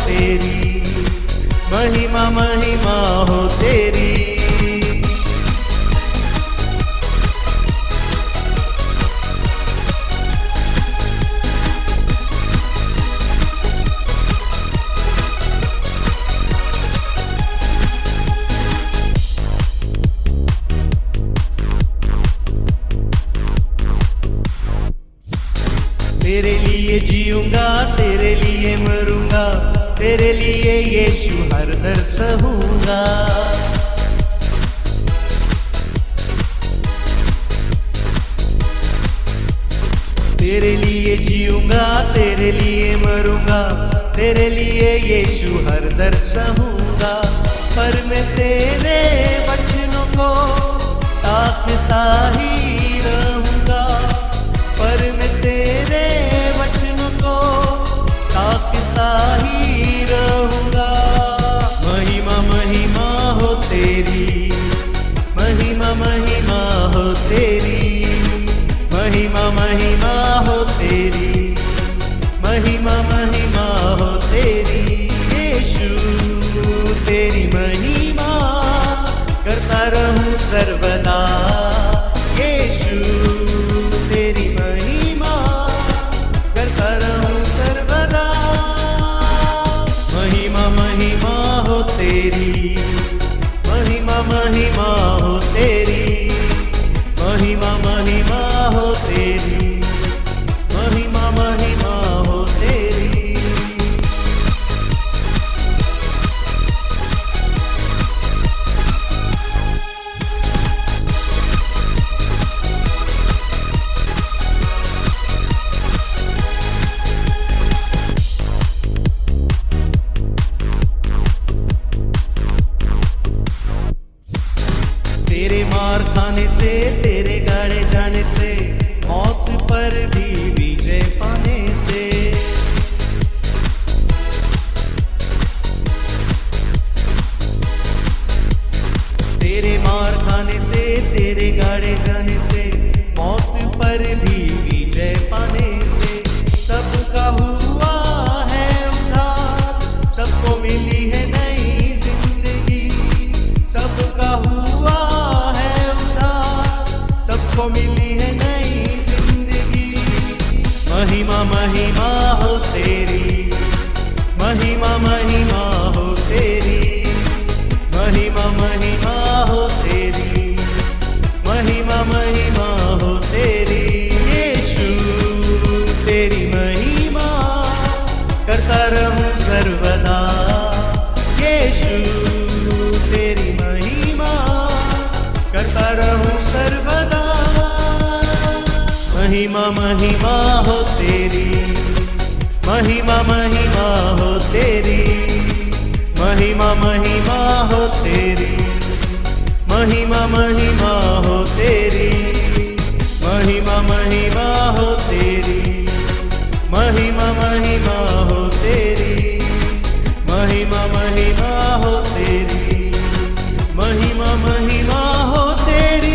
तेरी, महिमा महिमा हो तेरी। तेरे लिए जीऊंगा, तेरे लिए मरूंगा, तेरे लिए यीशु हर दर्द सहूंगा। तेरे लिए जीऊंगा, तेरे लिए मरूंगा, तेरे लिए यीशु हर दर्द सहूंगा। पर मैं तेरे वचनों को ताकता ही रहूंगा, पर मैं तेरे वचनों को ताकता ही रहूंगा। महिमा महिमा हो तेरी, महिमा महिमा हो तेरी, महिमा महिमा हो तेरी, महिमा महिमा हो तेरी। यीशु तेरी महिमा करता रहूं सर्वदा, यीशु तेरी महिमा करता रहूं सर्वदा। महिमा महिमा हो तेरी, महिमा महिमा हो तेरी, महिमा महिमा हो तेरी, महिमा महिमा हो तेरी। तेरे मार खाने से, तेरे गाड़े जाने से, मौत पर भी विजय पाने से, तेरे मार खाने से, तेरे गाड़े जाने से, मौत पर भी विजय पाने से। सबका हुआ है उद्धार, सबको मिली है नई जिंदगी, सबका हुआ है उद्धार, सबको मिली है नई जिंदगी। महिमा महिमा हो तेरी, महिमा महिमा हो तेरी, महिमा महिमा हो तेरी, महिमा महिमा हो तेरी। यीशु तेरी महिमा करता रहूं सर्वदा, यीशु तेरी महिमा करता रहूं सर्वदा। महिमा महिमा हो तेरी, महिमा महिमा हो तेरी, महिमा महिमा हो तेरी, महिमा महिमा हो तेरी, महिमा महिमा हो तेरी, महिमा महिमा हो तेरी, महिमा महिमा हो तेरी, महिमा महिमा हो तेरी।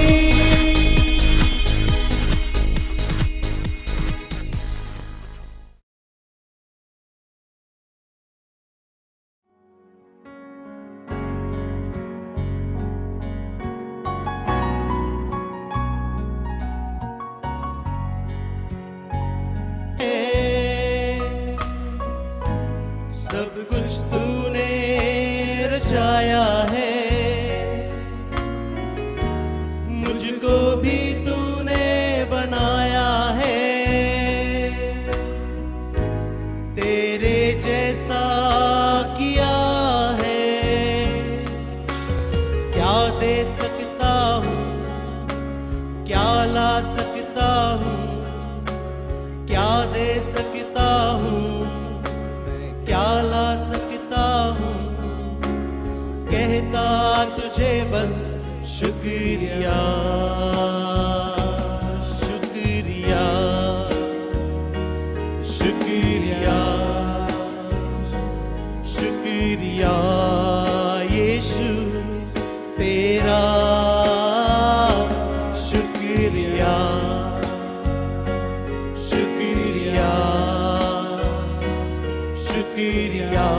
सब कुछ तूने रचाया है, मुझको भी तूने बनाया है। तेरे जैसा किया है, क्या दे सकता हूँ, क्या ला सकता हूँ, क्या दे सकता हूँ, क्या ला सकता हूँ। कहता तुझे बस शुक्रिया, शुक्रिया, शुक्रिया, शुक्रिया यीशु तेरा, शुक्रिया, शुक्रिया, शुक्रिया।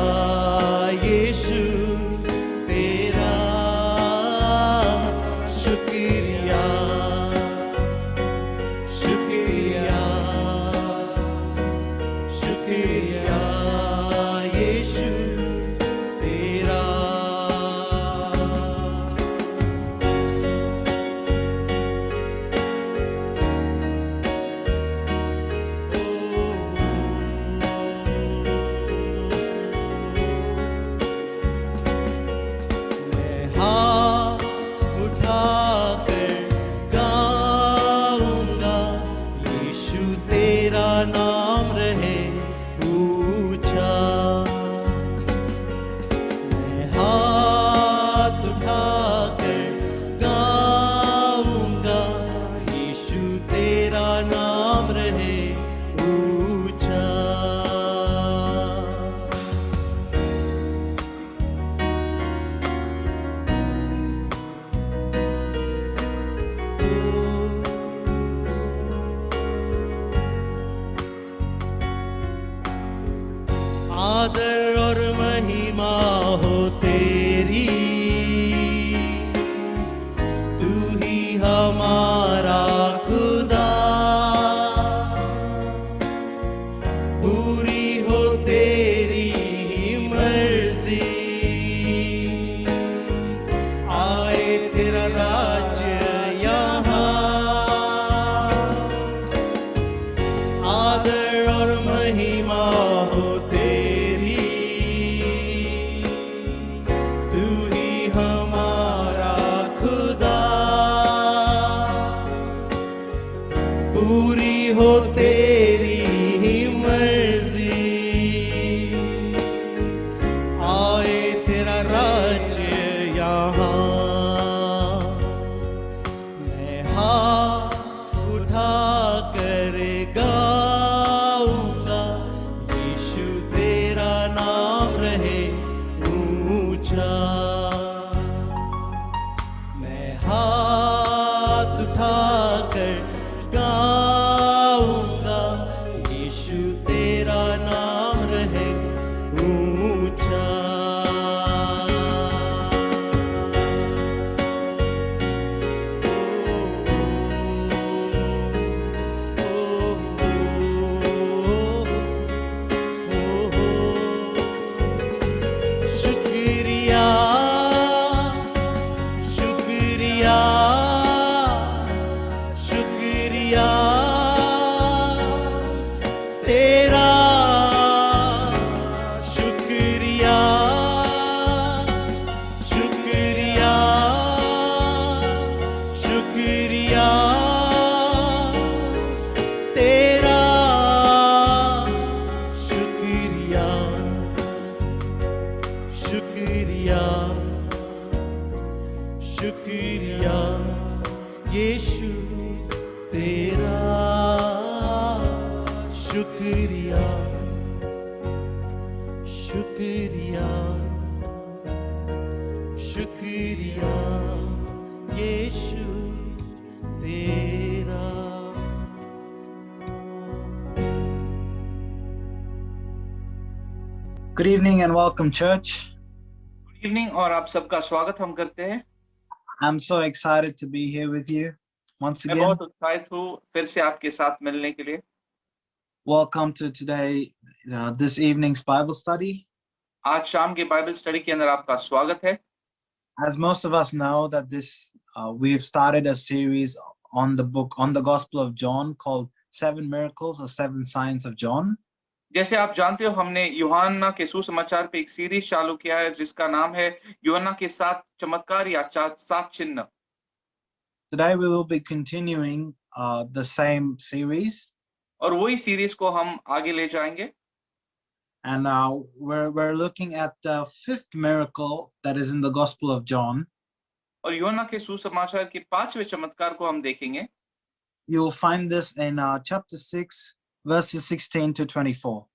हमारा खुदा, पूरी हो तेरी ही मर्जी, आए तेरा राज्य यहाँ। मैं हाथ उठा कर गाऊंगा, यीशु तेरा नाम रहे ऊंचा। मैं हाथ उठा कर गाऊंगा, यीशु तेरा नाम रहे ऊंचा। शुक्रिया शुक्रिया शुक्रिया तेरा, शुक्रिया शुक्रिया शुक्रिया तेरा, शुक्रिया शुक्रिया शुक्रिया यीशु तेरा, शुक्रिया शुक्रिया शुक्रिया यीशु तेरा। Good evening and welcome, church. Good evening और आप सबका स्वागत हम करते हैं। I'm so excited to be here with you once मैं again. बहुत उत्साहित हूँ फिर से आपके साथ मिलने के लिए। Welcome to today, this evening's Bible study. आज शाम के बाइबल स्टडी के अंदर आपका स्वागत है। As most of us know, that we've started a series on the Gospel of John called 7 Miracles or 7 Signs of John. जैसे आप जानते हो हमने यूहन्ना के सुसमाचार पे एक सीरीज चालू किया है जिसका नाम है यूहन्ना के 7 चमत्कार या 7 चिन्ह। Today we will be continuing the same series, और वही सीरीज को हम आगे ले जाएंगे। and we're looking at the 5th miracle that is in the Gospel of John. और यूहन्ना के सुसमाचार के 5वें चमत्कार को हम देखेंगे। You will find this in chapter 6, verses 16 to 24.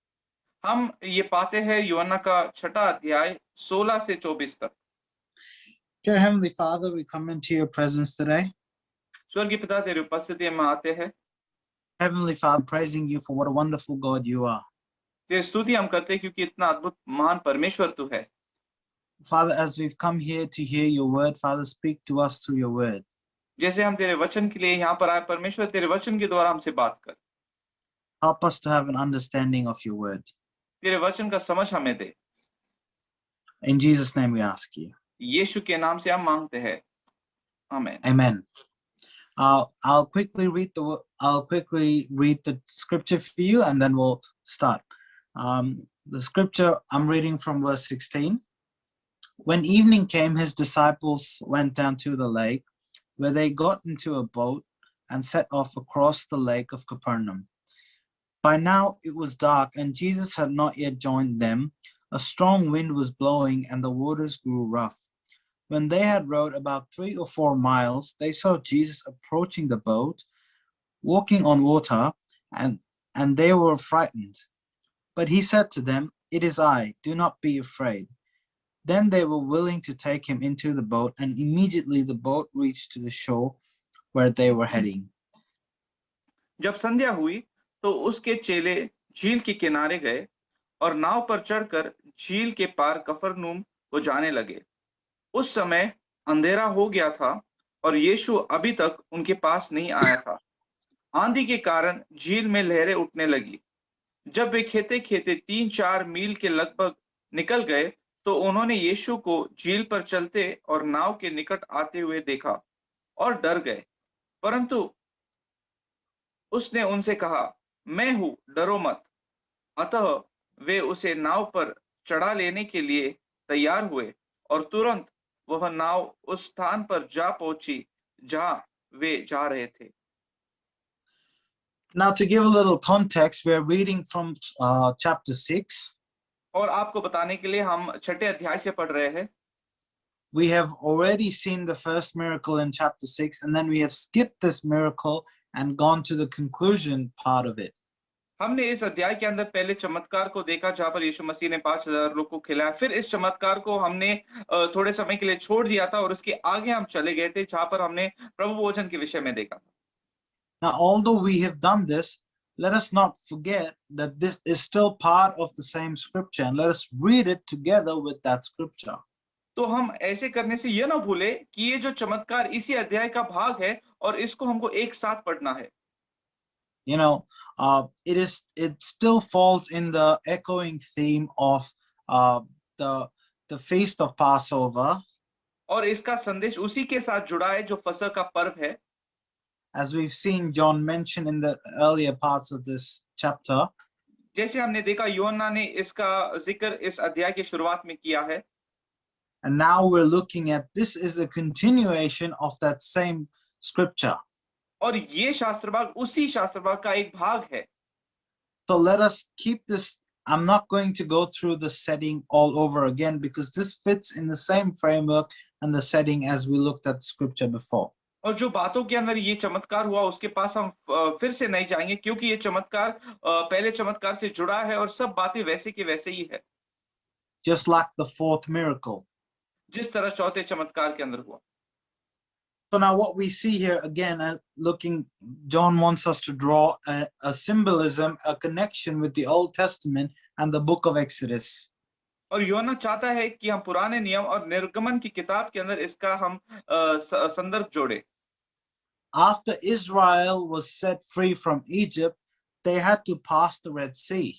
हम ये पाते हैं यूहन्ना का 6 अध्याय 16 से 24 तक। Dear Heavenly Father, we come into your presence today. स्वर्गीय पिता तेरी उपस्थिति में आते हैं। Heavenly Father, praising you for what a wonderful God you are. तेरी स्तुति हम करते हैं क्योंकि इतना अद्भुत महान परमेश्वर तू है। Father, as we've come here to hear your word, Father, speak to us through your word. जैसे हम तेरे वचन के लिए यहाँ पर आए, परमेश्वर तेरे वचन के द्वारा हमसे बात कर। Help us to have an understanding of your word. तेरे वचन का समझ हमें दे। In Jesus' name we ask you. यीशु के नाम से हम मांगते हैं। आमीन। Amen. I'll quickly read the scripture for you, and then we'll start. The scripture I'm reading from verse 16. When evening came, his disciples went down to the lake, where they got into a boat and set off across the lake of Capernaum. By now it was dark, and Jesus had not yet joined them. A strong wind was blowing, and the waters grew rough. When they had rowed about 3 or 4 miles, they saw Jesus approaching the boat, walking on water, and they were frightened. But he said to them, "It is I, do not be afraid." Then they were willing to take him into the boat, and immediately the boat reached to the shore where they were heading. जब संध्या हुई तो उसके चेले झील के किनारे गए और नाव पर चढ़कर झील के पार कफरनहूम को जाने लगे। उस समय अंधेरा हो गया था और यीशु अभी तक उनके पास नहीं आया था। आंधी के कारण झील में लहरें उठने लगी। जब वे खेते खेते 3-4 मील के लगभग निकल गए तो उन्होंने यीशु को झील पर चलते और नाव के निकट आते हुए देखा और डर गए। परंतु उसने उनसे कहा, मैं हूं, डरो मत। अतः वे उसे नाव पर चढ़ा लेने के लिए तैयार हुए और तुरंत वह नाव उस स्थान पर जा पहुंची जहां वे जा रहे थे। Now, to give a little context, we're reading from chapter 6. और आपको बताने के लिए हम 6ठे अध्याय से पढ़ रहे हैं। We have already seen the first miracle in chapter 6, and then we have skipped this miracle and gone to the conclusion part of it. हमने इस अध्याय के अंदर पहले चमत्कार को देखा जहां पर यीशु मसीह ने 5,000 लोग को खिलाया। फिर इस चमत्कार को हमने थोड़े समय के लिए छोड़ दिया था और उसके आगे हम चले गए थे जहां पर हमने प्रभु भोजन के विषय में देखा। Now, although we have done this, let us not forget that this is still part of the same scripture, and let us read it together with that scripture. तो हम ऐसे करने से यह ना भूले कि ये जो चमत्कार इसी अध्याय का भाग है और इसको हमको एक साथ पढ़ना है। You know, it still falls in the echoing theme of the feast of Passover, और इसका संदेश उसी के साथ जुड़ा है जो फसह का पर्व है। as we've seen John mention in the earlier parts of this chapter. जैसे हमने देखा यूहन्ना ने इसका जिक्र इस अध्याय की शुरुआत में किया है। And now we're looking at this is a continuation of that same scripture. और ये शास्त्र भाग उसी शास्त्र भाग का एक भाग है। So let us keep this. I'm not going to go through the setting all over again because this fits in the same framework and the setting as we looked at scripture before. और जो बातों के अंदर ये चमत्कार हुआ उसके पास हम फिर से नहीं जाएंगे क्योंकि ये चमत्कार पहले चमत्कार से जुड़ा है और सब बातें वैसे की वैसे ही है। Just like the fourth miracle. जिस तरह चौथे चमत्कार के अंदर हुआ। So now what we see here again, John wants us to draw a symbolism, a connection with the Old Testament and the book of Exodus. और यूहन्ना चाहता है कि हम पुराने नियम और निर्गमन की किताब के अंदर इसका हम संदर्भ जोड़े। After Israel was set free from Egypt, they had to pass the Red Sea.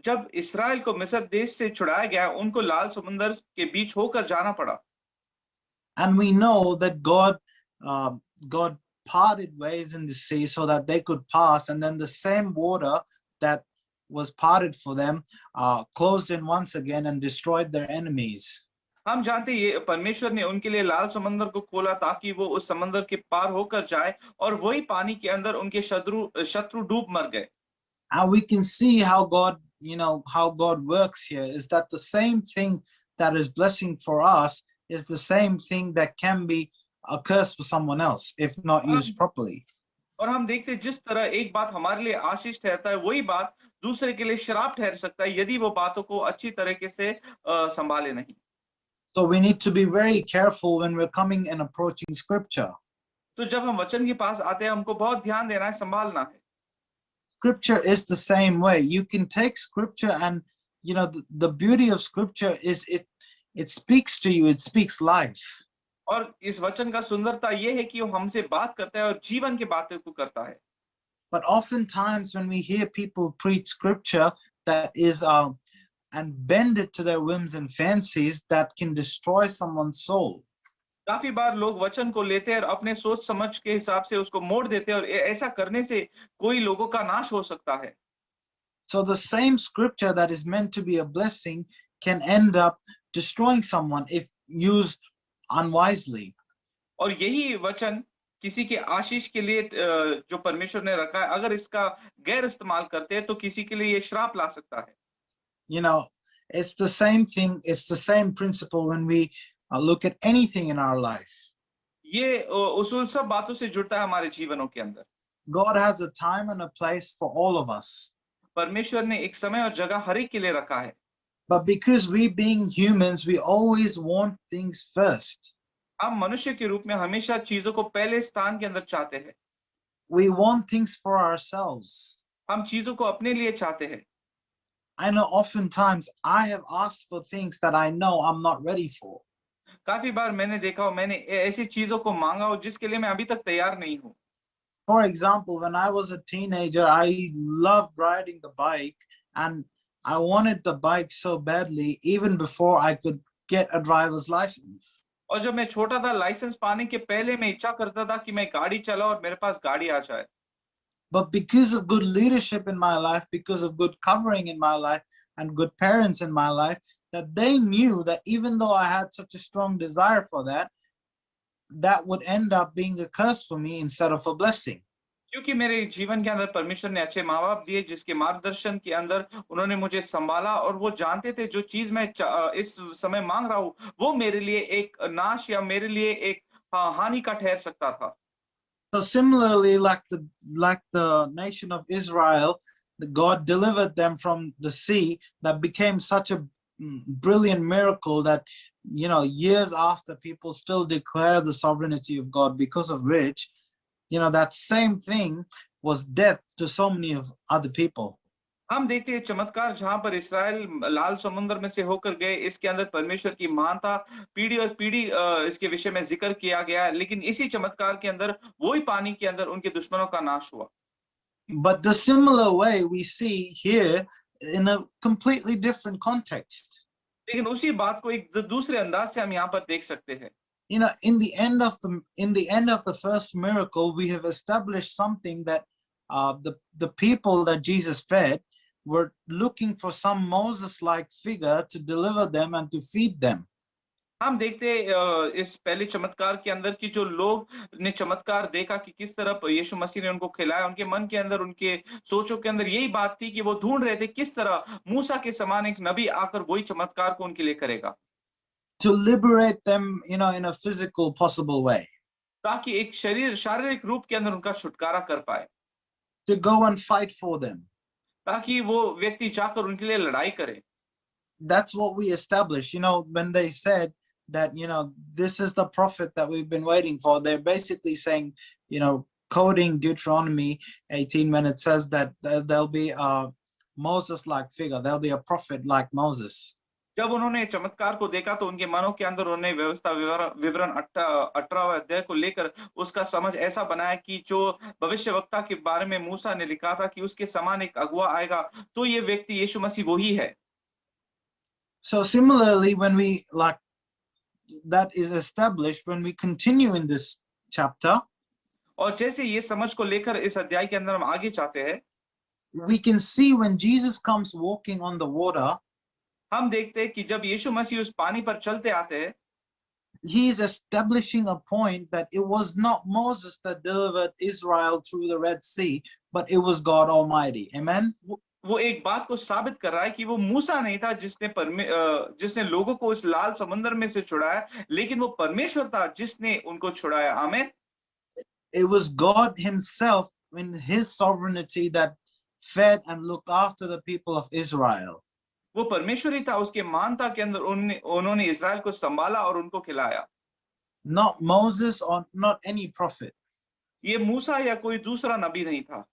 जब इस्राएल को मिस्र देश से छुड़ाया गया उनको लाल समुद्र के बीच होकर जाना पड़ा। And we know that God parted ways in the sea so that they could pass, and then the same water that was parted for them closed in once again and destroyed their enemies. हम जानते हैं ये परमेश्वर ने उनके लिए लाल समुद्र को खोला ताकि वो उस समुद्र के पार होकर जाए और वही पानी के अंदर उनके शत्रु डूब मर गए। And we can see how God works here is that the same thing that is blessing for us is the same thing that can be a curse for someone else if not used properly. और हम देखते हैं जिस तरह एक बात हमारे लिए आशीष ठहरता है वही बात दूसरे के लिए श्राप ठहर सकता है यदि वो बातों को अच्छी तरीके से संभाले नहीं। So we need to be very careful when we're coming and approaching scripture. तो जब हम वचन के पास आते हैं हमको बहुत ध्यान देना है, संभालना है। Scripture is the same way. You can take scripture and the beauty of scripture is it speaks to you, it speaks life. और इस वचन का सुंदरता ये है कि वो हमसे बात करता है और जीवन की बातें को करता है। But oftentimes when we hear people preach scripture that is and bend it to their whims and fancies, that can destroy someone's soul. काफी बार लोग वचन को लेते हैं और अपने सोच समझ के हिसाब से उसको मोड़ देते हैं और ऐसा करने से कोई लोगों का नाश हो सकता है। So the same scripture that is meant to be a blessing can end up destroying someone if used unwisely. और यही वचन किसी के आशीष के लिए जो परमेश्वर ने रखा है अगर इसका गैर इस्तेमाल करते हैं तो किसी के लिए ये श्राप ला सकता है। It's the same thing, it's the same principle when we look at anything in our life. ये उसूल सब बातों से जुड़ता है हमारे जीवनों के अंदर। God has a time and a place for all of us. परमेश्वर ने एक समय और जगह हर एक के लिए रखा है। But because we being humans, we always want things first. हम मनुष्य के रूप में हमेशा चीजों को पहले स्थान के अंदर चाहते हैं। We want things for ourselves. हम चीजों को अपने लिए चाहते हैं। I know oftentimes I have asked for things that I know I'm not ready for. काफी बार मैंने देखा हो मैंने ऐसी चीजों को मांगा हो जिसके लिए मैं अभी तक तैयार नहीं हूँ। For example, when I was a teenager, I loved riding the bike and I wanted the bike so badly even before I could get a driver's license. और जब मैं छोटा था लाइसेंस पाने के पहले मैं इच्छा करता था कि मैं गाड़ी चलाऊं और मेरे पास गाड़ी आ जाए। But because of good leadership in my life, because of good covering in my life, and good parents in my life, that they knew that even though I had such a strong desire for that, that would end up being a curse for me instead of a blessing. क्योंकि मेरे जीवन के अंदर परमेश्वर ने अच्छे माँ बाप दिए, जिसके मार्गदर्शन के अंदर उन्होंने मुझे संभाला, और वो जानते थे जो चीज मैं इस समय मांग रहा हूँ वो मेरे लिए एक नाश या मेरे लिए एक हानि का ठहर सकता था। So similarly, like the nation of Israel, God delivered them from the sea that became such a brilliant miracle that, you know, years after, people still declare the sovereignty of God, because of which, you know, that same thing was death to so many of other people. हम देखते हैं चमत्कार जहां पर Israel लाल समुद्र में से होकर गए, इसके अंदर परमेश्वर की महानता पीढ़ी और पीढ़ी इसके विषय में जिक्र किया गया है, लेकिन इसी चमत्कार के अंदर वही पानी के अंदर उनके दुश्मनों का नाश हुआ। But the similar way we see here in a completely different context. लेकिन उसी बात को एक दूसरे अंदाज से हम यहाँ पर देख सकते हैं। You know, in the end of the first miracle, we have established something that the people that Jesus fed were looking for some Moses-like figure to deliver them and to feed them. हम देखते इस पहले चमत्कार के अंदर कि जो लोग ने चमत्कार देखा कि किस तरह यीशु मसीह ने उनको खिलाया, उनके मन के अंदर, उनके सोचों के अंदर यही बात थी कि वो ढूंढ रहे थे किस तरह मूसा के समान एक नबी आकर वही चमत्कार को उनके लिए करेगा, to liberate them, you know, in a physical possible way, ताकि एक शारीरिक रूप के अंदर उनका छुटकारा कर पाए, to go and fight for them. ताकि वो व्यक्ति जाकर उनके लिए लड़ाई करे। That's what we established. You know, when they said that, you know, this is the prophet that we've been waiting for, they're basically saying, you know, quoting Deuteronomy 18 when it says that there'll be a Moses-like figure, there'll be a prophet like Moses. जब उन्होंने चमत्कार को देखा तो उनके मनों के अंदर उन्होंने व्यवस्था विवरण 18वें अध्याय को लेकर उसका समझ ऐसा बनाया कि जो भविष्यवक्ता के बारे में मूसा ने लिखा था कि उसके समान एक अगुआ आएगा, तो ये व्यक्ति यीशु मसीह वही है। So similarly, when we that is established, when we continue in this chapter, और जैसे ये समझ को लेकर इस अध्याय के अंदर हम आगे चाहते हैं, we can see when Jesus comes walking on the water, हम देखते हैं कि जब यीशु मसीह उस पानी पर चलते आते हैं, he is establishing a point that it was not Moses that delivered Israel through the Red Sea, but it was God Almighty. Amen. वो एक बात को साबित कर रहा है कि वो मूसा नहीं था जिसने लोगों को इस लाल समुद्र में से छुड़ाया, लेकिन वो परमेश्वर था जिसने उनको छुड़ाया। आमीन। It was God himself in his sovereignty that fed and looked after the people of Israel. वो परमेश्वर ही था, उसके मानता के अंदर उन्होंने इस्राएल को संभाला और उनको खिलाया। Not Moses or not any prophet. ये मूसा या कोई दूसरा नबी नहीं था।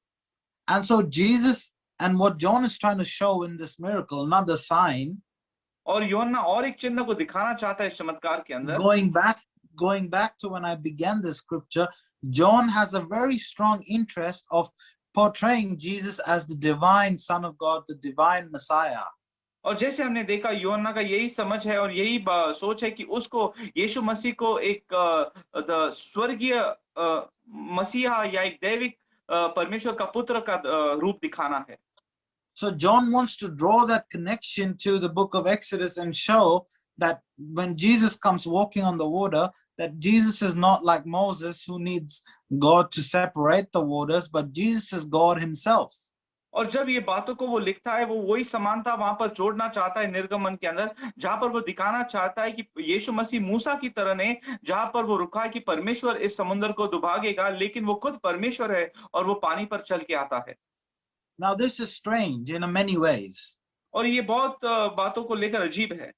And so Jesus, and what John is trying to show in this miracle, another sign, और यूहन्ना और एक चिन्ह को दिखाना चाहता है इस चमत्कार के अंदर। going back to when I began this scripture, John has a very strong interest of portraying Jesus as the divine Son of God, the divine Messiah. और जैसे हमने देखा यूहन्ना का यही समझ है और यही सोच है कि उसको यीशु मसीह को एक स्वर्गीय मसीहा या एक दैविक परमेश्वर का पुत्र का रूप दिखाना है। So John wants to draw that connection to the book of Exodus and show that when Jesus comes walking on the water, that Jesus is not like Moses who needs God to separate the waters, but Jesus is God himself. और जब ये बातों को वो लिखता है, वो वही समानता वहां पर जोड़ना चाहता है निर्गमन के अंदर, जहां पर वो दिखाना चाहता है कि यीशु मसीह मूसा की तरह ने, जहां पर वो रुका है कि परमेश्वर इस समुद्र को दुभागेगा, लेकिन वो खुद परमेश्वर है और वो पानी पर चल के आता है। Now this is strange in many ways. और ये बहुत बातों को लेकर अजीब है।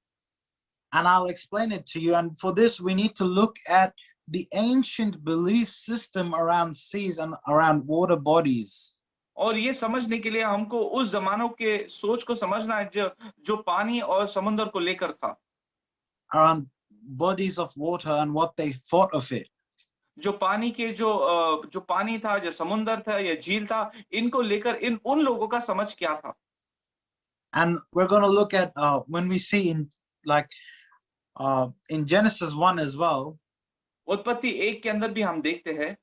And I'll explain it to you. And for this, we need to look at the ancient belief system around seas and around water bodies. और ये समझने के लिए हमको उस जमानों के सोच को समझना है जो पानी और समुद्र को लेकर था। Around bodies of water and what they thought of it. जो पानी के जो पानी था, जो समुद्र था या झील था, इनको लेकर उन लोगों का समझ क्या था। And we're going to look at when we see in Genesis 1 as well. उत्पत्ति 1 के अंदर भी हम देखते हैं।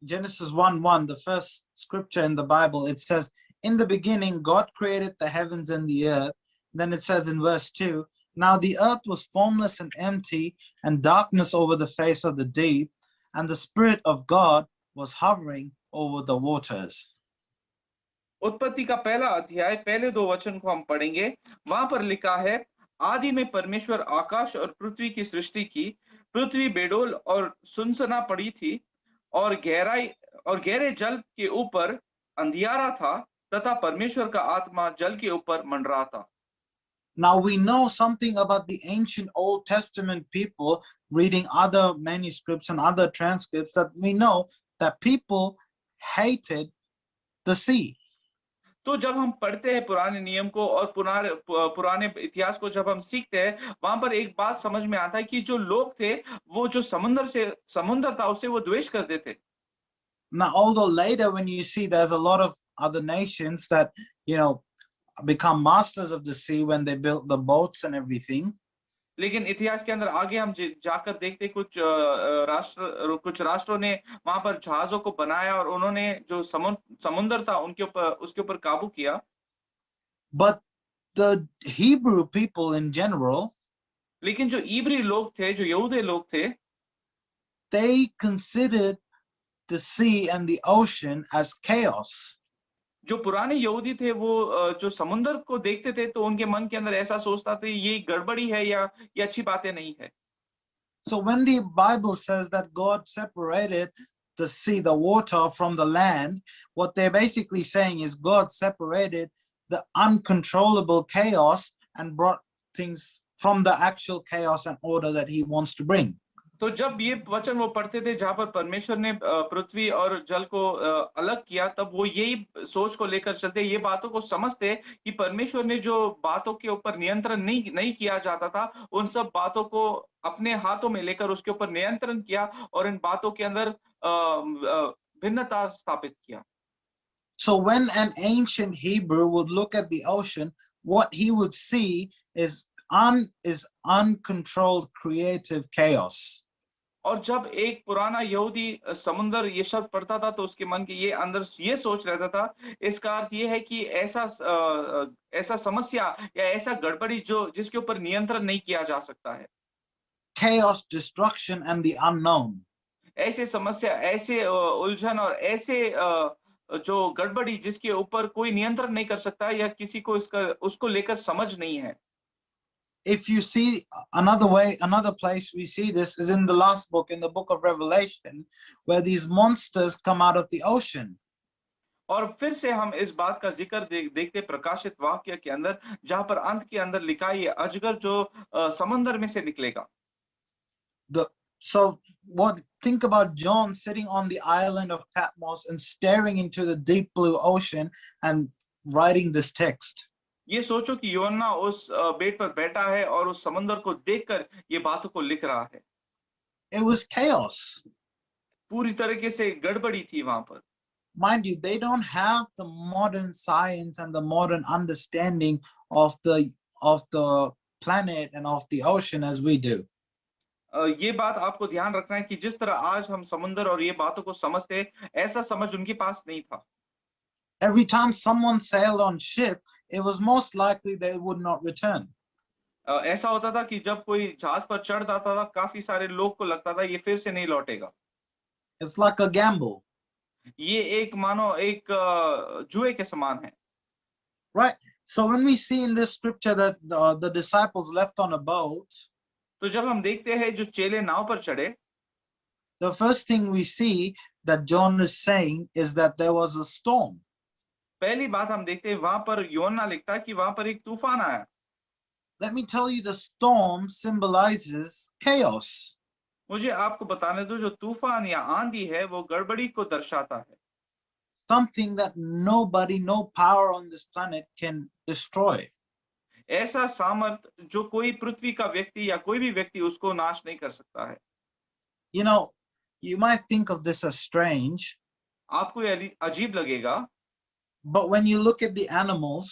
Genesis 1:1, the first scripture in the Bible, it says, in the beginning, God created the heavens and the earth. Then it says in verse 2, now the earth was formless and empty, and darkness over the face of the deep, and the Spirit of God was hovering over the waters. उत्पत्ति का पहला अध्याय पहले 2 वचन को हम पढ़ेंगे। वहां पर लिखा है, आदि में परमेश्वर आकाश और पृथ्वी की सृष्टि की। पृथ्वी बेडोल और सुनसना पड़ी थी, और गहरे जल के ऊपर अंधियारा था, तथा परमेश्वर का आत्मा जल के ऊपर मंडरा था। Now we know something about the ancient Old Testament people, reading other manuscripts and other transcripts, that we know that people hated the sea. तो जब हम पढ़ते हैं पुराने नियम को और पुराने इतिहास को जब हम सीखते हैं, वहां पर एक बात समझ में आता है कि जो लोग थे, वो जो समुद्र था उससे वो द्वेष करते थे। Now, although later when you see there's a lot of other nations that, become masters of the sea when they built the boats and everything. लेकिन इतिहास के अंदर आगे हम जाकर देखते कुछ राष्ट्रों ने वहां पर जहाजों को बनाया और उन्होंने जो समुद्र था उसके ऊपर काबू किया। But the Hebrew people in general, लेकिन जो इब्री लोग थे, जो यहूदी लोग थे, they considered the sea and the ocean as chaos. जो पुराने यहूदी थे, वो जो समुद्र को देखते थे तो उनके मन के अंदर ऐसा सोचता थे, ये गड़बड़ी है या ये अच्छी बातें नहीं है। So when the Bible says that God separated the sea, the water from the land, what they're basically saying is God separated the uncontrollable chaos and brought things from the actual chaos and order that he wants to bring. तो जब ये वचन वो पढ़ते थे जहां पर परमेश्वर ने पृथ्वी और जल को अलग किया, तब वो यही सोच को लेकर चलते, ये बातों को समझते कि परमेश्वर ने जो बातों के ऊपर नियंत्रण नहीं किया जाता था, उन सब बातों को अपने हाथों में लेकर उसके ऊपर नियंत्रण किया और इन बातों के अंदर भिन्नता स्थापित किया। So when an ancient Hebrew would look at the ocean, what he would see is uncontrolled creative chaos. और जब एक पुराना यहूदी समुद्र ये शब्द पढ़ता था तो उसके मन के ये अंदर ये सोच रहता था, इसका अर्थ ये है कि ऐसा समस्या या ऐसा गड़बड़ी जिसके ऊपर नियंत्रण नहीं किया जा सकता है। Chaos, destruction and the unknown. ऐसे समस्या, ऐसे उलझन और ऐसे जो गड़बड़ी जिसके ऊपर कोई नियंत्रण नहीं कर सकता या किसी को उसको लेकर समझ नहीं है। If you see another place we see this is in the last book, in the book of Revelation, where these monsters come out of the ocean. और फिर से हम इस बात का जिक्र देखते प्रकाशित वाक्य के अंदर, जहां पर अंत के अंदर लिखा है, ये अजगर जो समुद्र में से निकलेगा। So think about John sitting on the island of Patmos and staring into the deep blue ocean and writing this text. ये सोचो कि यूहन्ना उस बेट पर बैठा है और उस समुद्र को देखकर ये बातों को लिख रहा है। It was chaos. पूरी तरीके से गड़बड़ी थी वहां पर। Mind you, they don't have the modern science and the modern understanding of the planet and of the ocean as we do. ये बात आपको ध्यान रखना है कि जिस तरह आज हम समुद्र और ये बातों को समझते, ऐसा समझ उनके पास नहीं था। Every time someone sailed on ship, it was most likely they would not return. ऐसा होता था कि जब कोई जहाज पर चढ़ जाता था, काफी सारे लोग को लगता था ये फिर से नहीं लौटेगा। It's like a gamble. ये एक मानो एक जुए के समान है। Right. So when we see in this scripture that the disciples left on a boat, तो जब हम देखते हैं जो चेले नाव पर चढ़े, the first thing we see that John is saying is that there was a storm. पहली बात हम देखते हैं वहां पर यूहन्ना लिखता है कि वहां पर एक तूफान आया। Let me tell you, the storm symbolizes chaos. मुझे आपको बताने दो, जो तूफान या आंधी है वो गड़बड़ी को दर्शाता है। Something that nobody, no power on this planet can destroy. ऐसा सामर्थ जो कोई पृथ्वी का व्यक्ति या कोई भी व्यक्ति उसको नाश नहीं कर सकता है। You know, you might think of this as strange. आपको ये अजीब लगेगा। But when you look at the animals,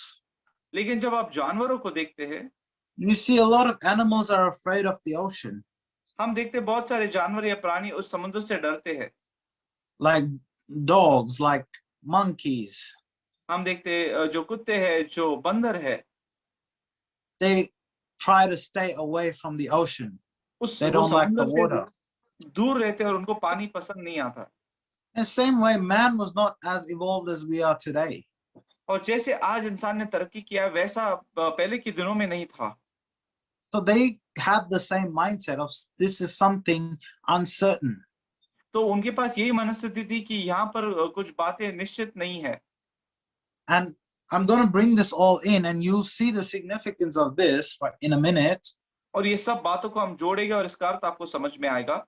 लेकिन जब आप जानवरों को देखते हैं, you see a lot of animals are afraid of the ocean. हम देखते बहुत सारे जानवर या प्राणी उस समुद्र से डरते हैं। Like dogs, like monkeys. हम देखते जो कुत्ते हैं, जो बंदर है, they try to stay away from the ocean. They वो don't like the समुद्र से water. दूर रहते हैं और उनको पानी पसंद नहीं आता। In the same way, man was not as evolved as we are today. और जैसे आज इंसान ने तरक्की किया, वैसा पहले के दिनों में नहीं था। So they had the same mindset of this is something uncertain. तो उनके पास यही मनस्थिति थी कि यहाँ पर कुछ बातें निश्चित नहीं है। And I'm going to bring this all in, and you'll see the significance of this in a minute. और ये सब बातों को हम जोड़ेंगे और इसका अर्थ आपको समझ में आएगा।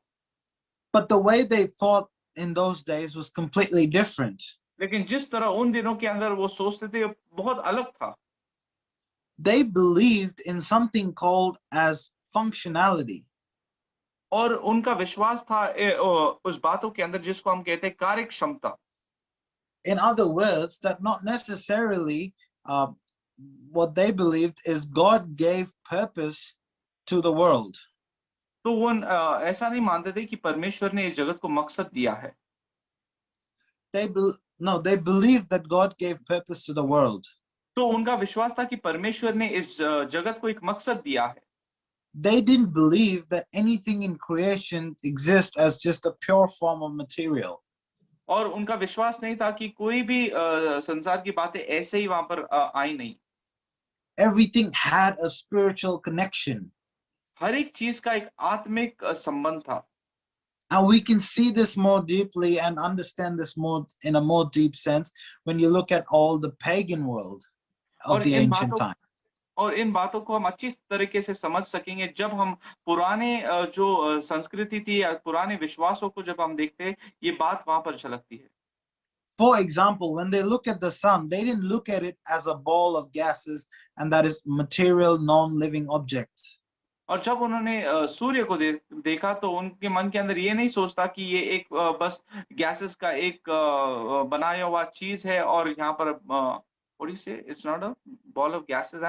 But the way they thought in those days was completely different. लेकिन जिस तरह उन दिनों के अंदर वो सोचते थे, बहुत अलग था। They believed in something called as functionality. और उनका विश्वास था उस बातों के अंदर जिसको हम कहते हैं कार्य क्षमता। In other words, that not necessarily what they believed is God gave purpose to the world. तो वो ऐसा नहीं मानते थे कि परमेश्वर ने इस जगत को मकसद दिया है। They believed that God gave purpose to the world. तो उनका विश्वास था कि परमेश्वर ने इस जगत को एक मकसद दिया है। They didn't believe that anything in creation exists as just a pure form of material. और उनका विश्वास नहीं था कि कोई भी संसार की बातें ऐसे ही वहां पर आई नहीं। Everything had a spiritual connection. हर एक चीज का एक आत्मिक संबंध था। And we can see this more deeply and understand this more in a more deep sense when you look at all the pagan world of the ancient time. और इन बातों को हम अच्छी तरीके से समझ सकेंगे जब हम पुराने जो संस्कृति थी या पुराने विश्वासों को जब हम देखते हैं, ये बात वहां पर झलकती है। For example, when they look at the sun, they didn't look at it as a ball of gases and that is material, non-living objects. और जब उन्होंने सूर्य को देखा तो उनके मन के अंदर ये नहीं सोचता कि ये एक बस गैसेस का एक बनाया हुआ चीज है और यहाँ पर what do you say? It's not a ball of gases,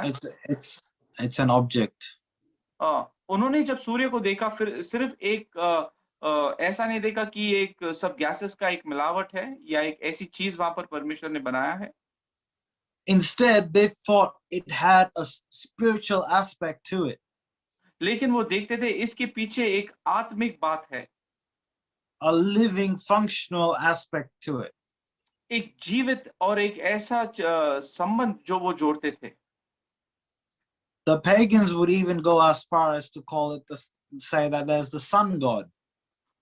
It's an object. उन्होंने जब सूर्य को देखा फिर सिर्फ एक ऐसा नहीं देखा कि एक सब गैसेस का एक मिलावट है या एक ऐसी चीज वहां पर परमेश्वर ने बनाया है। Instead, they thought it had a spiritual aspect to it. लेकिन वो देखते थे इसके पीछे एक आत्मिक बात है। A living, functional aspect to it. एक जीवित और एक ऐसा संबंध जो वो जोड़ते थे। The pagans would even go as far as to call it say that there's the sun god.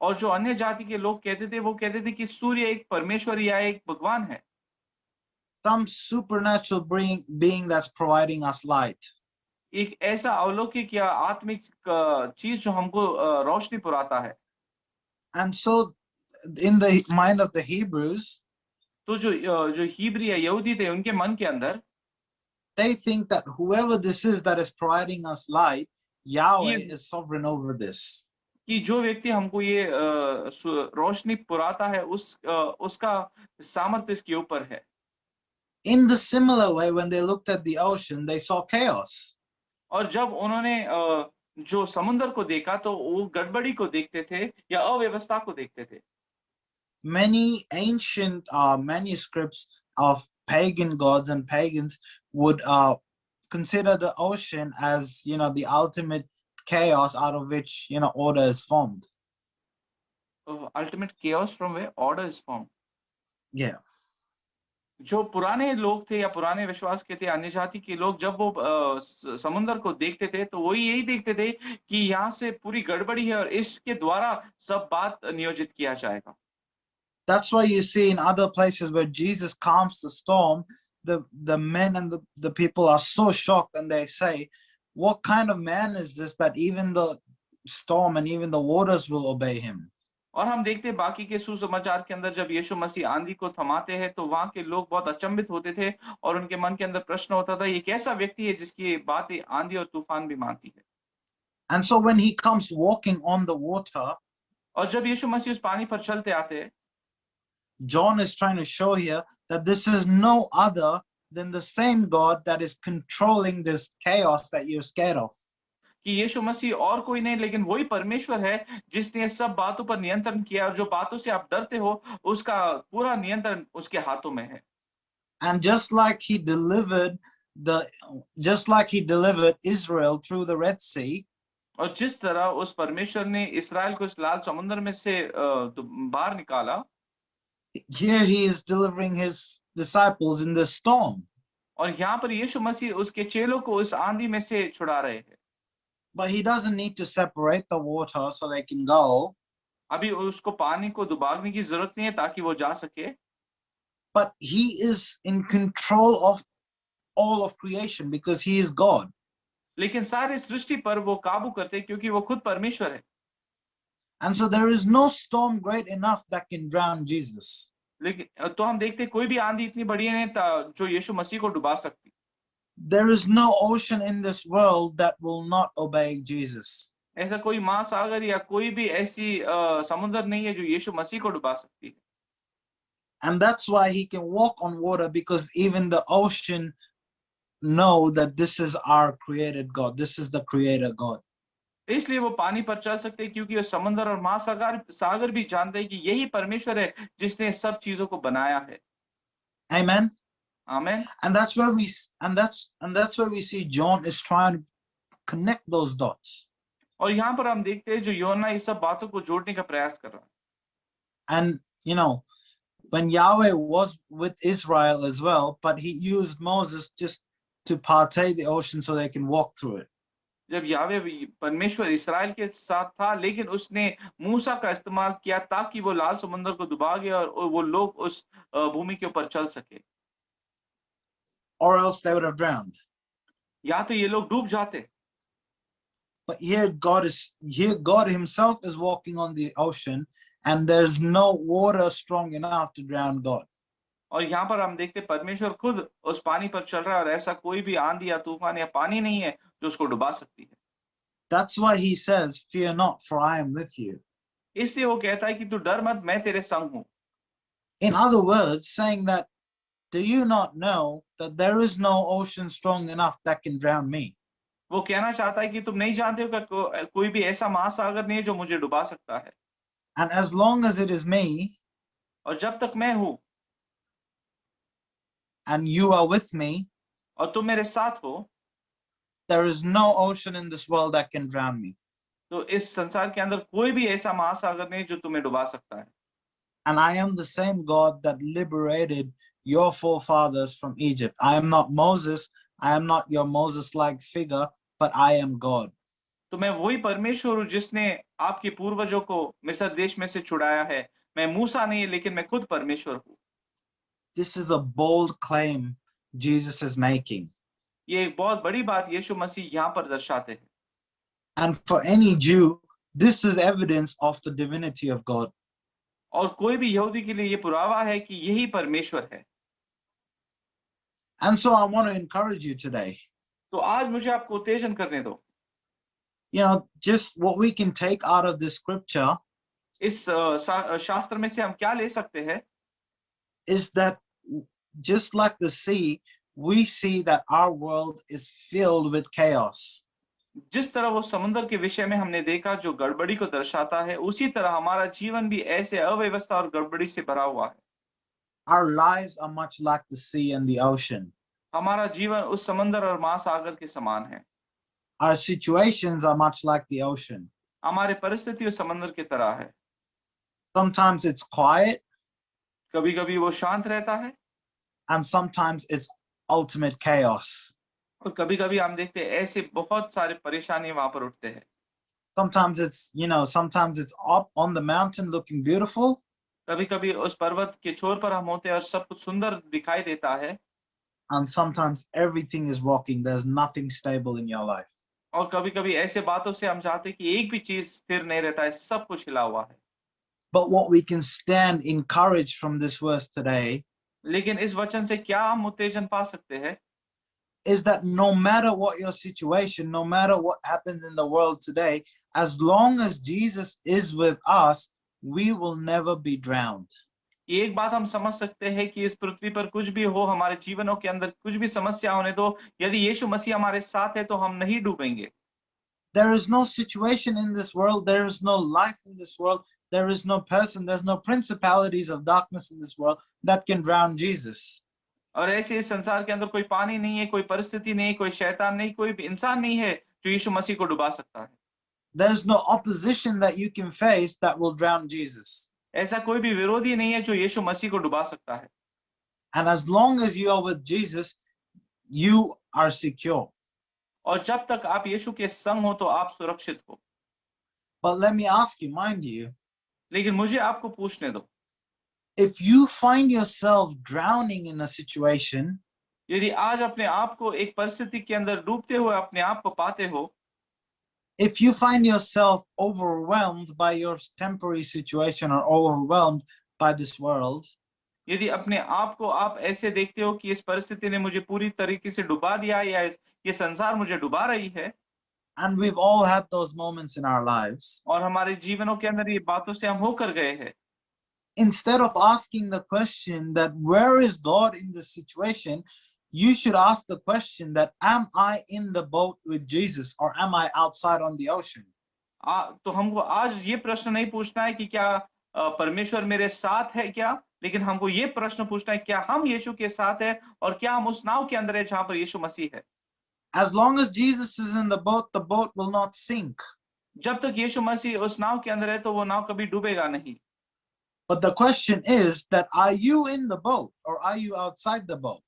और जो अन्य जाति के लोग कहते थे वो कहते थे कि सूर्य एक परमेश्वर या एक भगवान है। Some supernatural being that's providing us light. एक ऐसा अलौकिक या आत्मिक चीज जो हमको रोशनी पुराता है। And so in the mind of the Hebrews, तो जो हिब्री या यहूदी थे उनके मन के अंदर they think that whoever this is that is providing us light, Yahweh is sovereign over this. कि जो व्यक्ति हमको ये रोशनी पुराता है उसका सामर्थ्य इसके ऊपर है। In the similar way, when they looked at the ocean, they saw chaos. और जब उन्होंने जो समुद्र को देखा तो वो गड़बड़ी को देखते थे या अव्यवस्था को देखते थे। Many ancient manuscripts of pagan gods and pagans would consider the ocean as, the ultimate chaos out of which, order is formed. Ultimate chaos from where order is formed. Yeah. जो पुराने लोग थे या पुराने विश्वास के थे अन्य जाति के लोग जब वो समुद्र को देखते थे तो वही यही देखते थे कि यहाँ से पूरी गड़बड़ी है और इसके द्वारा सब बात नियोजित किया जाएगा। That's why you see in other places where Jesus calms the storm, the men and the people are so shocked and they say, what kind of man is this that even the storm and even the waters will obey him? और हम देखते हैं बाकी के सुसमाचार के अंदर जब यीशु मसीह आंधी को थमाते हैं तो वहां के लोग बहुत अचंभित होते थे और उनके मन के अंदर प्रश्न होता था ये कैसा व्यक्ति है जिसकी बातें आंधी और तूफान भी मानती है। And so when he comes walking on the water, और जब यीशु मसीह उस पानी पर चलते आते हैं, John is trying to show here that this is no other than the same God that is controlling this chaos that you're scared of. कि यीशु मसीह और कोई नहीं लेकिन वही परमेश्वर है जिसने सब बातों पर नियंत्रण किया और जो बातों से आप डरते हो उसका पूरा नियंत्रण उसके हाथों में है। And just like he delivered Israel through the Red Sea, और जिस तरह उस परमेश्वर ने इसराइल को इस लाल समुद्र में से बाहर निकाला, here he is delivering his disciples in the storm. और यहाँ पर यीशु मसीह उसके चेलों को इस आंधी में से छुड़ा रहे हैं। But he doesn't need to separate the water so they can go. अभी उसको पानी को दुबागने की जरूरत नहीं है ताकि वो जा सके, But he is in control of all of creation because he is God. लेकिन सारी सृष्टि पर वो काबू करते हैं क्योंकि वो खुद परमेश्वर है। And so there is no storm great enough that can drown Jesus. लेकिन तो हम देखते हैं कोई भी आंधी इतनी बड़ी नहीं जो यीशु मसीह को डुबा सकती। There is no ocean in this world that will not obey Jesus. ऐसा कोई महासागर या कोई भी ऐसी समुद्र नहीं है जो यीशु मसीह को डुबा सकती है। And that's why he can walk on water, because even the ocean know that this is our created God. This is the creator God. इसलिए वो पानी पर चल सकते हैं क्योंकि वो समुद्र और महासागर भी जानते हैं कि यही परमेश्वर है जिसने सब चीजों को बनाया है। Amen. आमीन। And that's where we see John is trying to connect those dots. और यहाँ पर हम देखते हैं जो योना इस सब बातों को जोड़ने का प्रयास कर रहा है। And you know, when Yahweh was with Israel as well, but he used Moses just to partake the ocean so they can walk through it. जब यावे परमेश्वर इस्राएल के साथ था, लेकिन उसने मूसा का इस्तेमाल किया ताकि वो लाल समुद्र को डुबा गए और वो लोग उस भूमि के ऊपर चल सके। Or else they would have drowned. या तो ये लोग डूब जाते। But here God himself is walking on the ocean, and there's no water strong enough to drown God. और यहाँ पर हम देखते परमेश्वर खुद उस पानी पर चल रहा है और ऐसा कोई भी आंधी या तूफान या पानी नहीं है जो उसको डुबा सकती है। That's why he says, "Fear not, for I am with you." इसलिए वो कहता है कि तू डर मत, मैं तेरे संग हूँ। In other words, saying that, do you not know that there is no ocean strong enough that can drown me? वो कहना चाहता है कि तुम नहीं जानते हो कि कोई भी ऐसा महासागर नहीं है जो मुझे डुबा सकता है। And as long as it is me, और जब तक मैं हूँ and you are with me, और तुम मेरे साथ हो, there is no ocean in this world that can drown me. तो इस संसार के अंदर कोई भी ऐसा महासागर नहीं जो तुम्हें डुबा सकता है। And I am the same God that liberated your forefathers from Egypt. I am not Moses. I am not your Moses-like figure, but I am God. तो मैं वही परमेश्वर हूँ जिसने आपके पूर्वजों को मिस्र देश में से छुड़ाया है। मैं मूसा नहीं है, लेकिन मैं खुद परमेश्वर हूँ। This is a bold claim Jesus is making. ये एक बहुत बड़ी बात यीशु मसीह यहाँ पर दर्शाते हैं। And for any Jew, this is evidence of the divinity of God. और कोई भी यहूदी के लिए ये पुरावा है कि यही परमेश्वर है। And so I want to encourage you today. तो आज मुझे आपको उत्तेजन करने दो। You know, just what we can take out of this scripture इस शास्त्र में से हम क्या ले सकते हैं? is that just like the sea, we see that our world is filled with chaos. जिस तरह वो समुद्र के विषय में हमने देखा जो गड़बड़ी को दर्शाता है, उसी तरह हमारा जीवन भी ऐसे अव्यवस्था और गड़बड़ी से भरा हुआ है। Our lives are much like the sea and the ocean. हमारा जीवन उस समुद्र और महासागर के समान है। Our situations are much like the ocean. हमारे परिस्थिति उस समुद्र की तरह है। Sometimes it's quiet, कभी-कभी वो शांत रहता है, and sometimes it's ultimate chaos. और कभी-कभी हम देखते हैं ऐसे बहुत सारे परेशानी वहां पर उठते हैं। Sometimes it's up on the mountain looking beautiful, कभी-कभी उस पर्वत के छोर पर हम होते हैं और सब कुछ सुंदर दिखाई देता है, and sometimes everything is rocking. There's nothing stable in your life. और कभी-कभी ऐसे बातों से हम चाहते हैं कि एक भी चीज स्थिर नहीं रहता है, सब कुछ हिला हुआ है। But what we can stand encouraged from this verse today लेकिन इस वचन से क्या हम उत्तेजन पा सकते हैं? is that no matter what your situation, no matter what happens in the world today, as long as Jesus is with us, we will never be drowned. एक बात हम समझ सकते हैं कि इस पृथ्वी पर कुछ भी हो, हमारे जीवनों के अंदर कुछ भी समस्या होने दो, यदि यीशु मसीह हमारे साथ है तो हम नहीं डूबेंगे। There is no situation in this world, there is no life in this world, there is no person, there's no principalities of darkness in this world that can drown Jesus. और ऐसे इस संसार के अंदर कोई पानी नहीं है, कोई परिस्थिति नहीं, कोई शैतान नहीं, कोई भी इंसान नहीं है जो यीशु मसीह को डुबा सकता है। There's no opposition that you can face that will drown Jesus. ऐसा कोई भी विरोधी नहीं है जो यीशु मसीह को डुबा सकता है। And as long as you are with Jesus, you are secure. और जब तक आप यीशु के संग हो तो आप सुरक्षित हो। But let me ask you, mind you, लेकिन मुझे आपको पूछने दो, if you find yourself drowning in a situation, यदि आज अपने आप को एक परिस्थिति के अंदर डूबते हुए अपने आप को पाते हो, if you find yourself overwhelmed by your temporary situation or overwhelmed by this world, यदि अपने आप को आप ऐसे देखते हो कि इस परिस्थिति ने मुझे पूरी तरीके से डुबा दिया है या ये संसार मुझे डुबा रही है, and we've all had those moments in our lives, और हमारे जीवनों के अंदर ये बातों से हम होकर गए हैं, instead of asking the question that where is God in this situation, you should ask the question that am I in the boat with Jesus or am I outside on the ocean? तो हमको आज ये प्रश्न नहीं पूछना है कि क्या परमेश्वर मेरे साथ है क्या, लेकिन हमको ये प्रश्न पूछना है क्या हम यीशु के साथ है और क्या हम उस नाव के अंदर है जहां पर यीशु मसीह है। As long as Jesus is in the boat will not sink. जब तक यीशु मसीह उस नाव के अंदर है तो वो नाव कभी डूबेगा नहीं। But the question is that are you in the boat or are you outside the boat?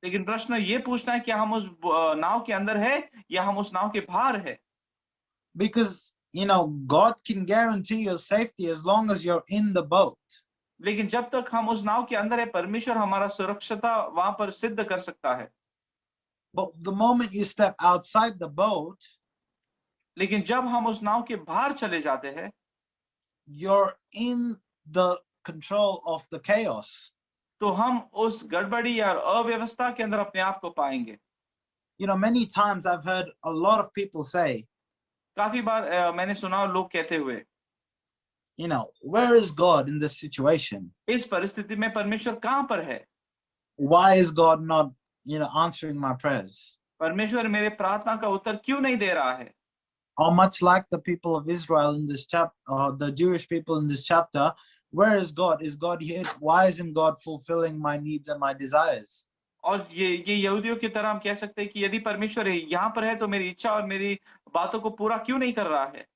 लेकिन प्रश्न ये पूछना है क्या हम उस नाव के अंदर है या हम उस नाव के बाहर है। Because God can guarantee your safety as long as you're in the boat. लेकिन जब तक हम उस नाव के अंदर है परमेश्वर हमारा सुरक्षता वहां पर सिद्ध कर सकता है। But the moment you step outside the boat, लेकिन जब हम उस नाव के बाहर चले जाते हैं, you're in the control of the chaos. तो हम उस गड़बड़ी या अव्यवस्था के अंदर अपने आप को पाएंगे। Many times I've heard a lot of people say, काफी बार मैंने सुना लोग कहते हुए, where is God in this situation? इस परिस्थिति में परमेश्वर कहां पर है? Why is God not, answering my prayers? परमेश्वर मेरे प्रार्थना का उत्तर क्यों नहीं दे रहा है? Or much like the people of Israel in this chapter, the Jewish people in this chapter, where is God? Is God here? Why isn't God fulfilling my needs and my desires? और ये यहूदियों की तरह हम कह सकते हैं कि यदि परमेश्वर यहाँ पर है तो मेरी इच्छा और मेरी बातों को पूरा क्यों नहीं कर रहा है?